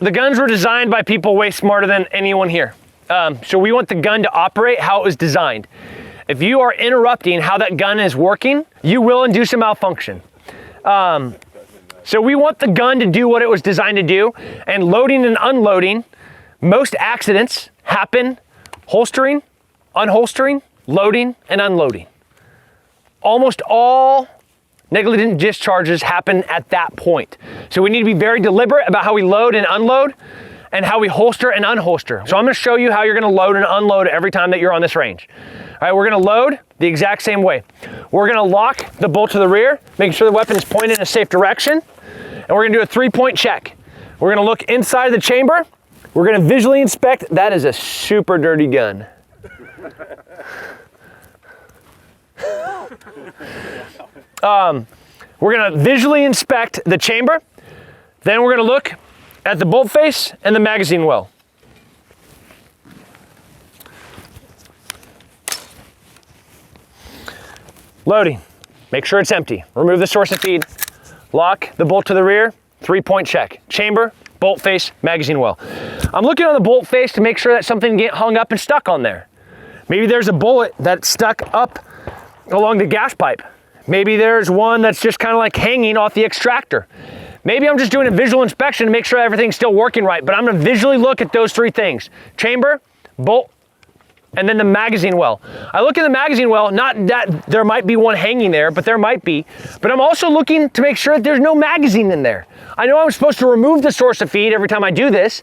the guns were designed by people way smarter than anyone here. So we want the gun to operate how it was designed. If you are interrupting how that gun is working, you will induce a malfunction. So we want the gun to do what it was designed to do, and loading and unloading, most accidents happen holstering, unholstering, loading, and unloading. Almost all negligent discharges happen at that point. So we need to be very deliberate about how we load and unload and how we holster and unholster. So I'm gonna show you how you're gonna load and unload every time that you're on this range. All right, we're gonna load the exact same way. We're gonna lock the bolt to the rear, making sure the weapon is pointed in a safe direction, and we're gonna do a 3-point check. We're gonna look inside the chamber. We're gonna visually inspect. That is a super dirty gun. We're gonna visually inspect the chamber. Then we're gonna look at the bolt face and the magazine well. Loading, make sure it's empty. Remove the source of feed. Lock the bolt to the rear, 3-point check. Chamber, bolt face, magazine well. I'm looking on the bolt face to make sure that something didn't get hung up and stuck on there. Maybe there's a bullet that's stuck up along the gas pipe. Maybe there's one that's just kind of like hanging off the extractor. Maybe I'm just doing a visual inspection to make sure everything's still working right, but I'm gonna visually look at those 3 things: chamber, bolt, and then the magazine well. I look in the magazine well, not that there might be one hanging there, but there might be, but I'm also looking to make sure that there's no magazine in there. I know I'm supposed to remove the source of feed every time I do this,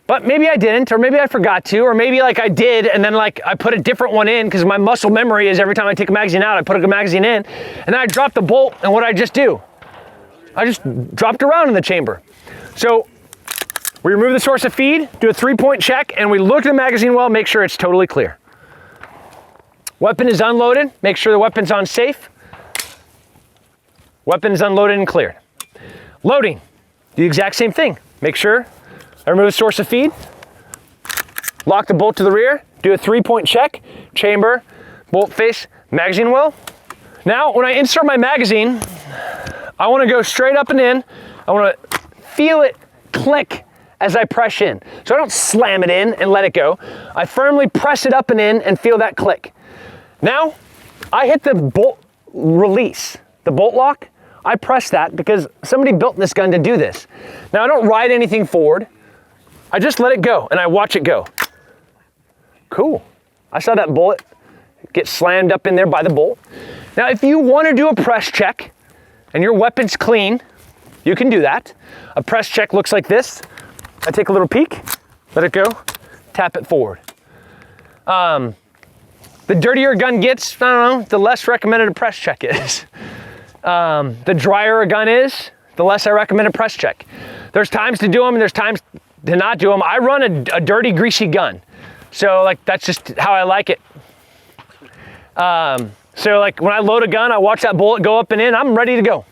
but maybe I didn't, or maybe I forgot to, or maybe like I did, and then like I put a different one in because my muscle memory is every time I take a magazine out, I put a magazine in, and then I drop the bolt, and what did I just do? I just dropped around in the chamber. So we remove the source of feed, do a 3-point check, and we look at the magazine well, make sure it's totally clear. Weapon is unloaded, make sure the weapon's on safe. Weapon is unloaded and cleared. Loading, the exact same thing. Make sure I remove the source of feed, lock the bolt to the rear, do a 3-point check, chamber, bolt face, magazine well. Now, when I insert my magazine, I wanna go straight up and in. I wanna feel it click as I press in. So I don't slam it in and let it go. I firmly press it up and in and feel that click. Now, I hit the bolt release, the bolt lock. I press that because somebody built this gun to do this. Now I don't ride anything forward. I just let it go and I watch it go. Cool. I saw that bullet get slammed up in there by the bolt. Now if you want to do a press check and your weapon's clean, you can do that. A press check looks like this. I take a little peek, let it go, tap it forward. The dirtier a gun gets, I don't know, the less recommended a press check is. The drier a gun is, the less I recommend a press check. There's times to do them and there's times to not do them. I run a dirty, greasy gun. So like, that's just how I like it. So like when I load a gun, I watch that bullet go up and in, I'm ready to go.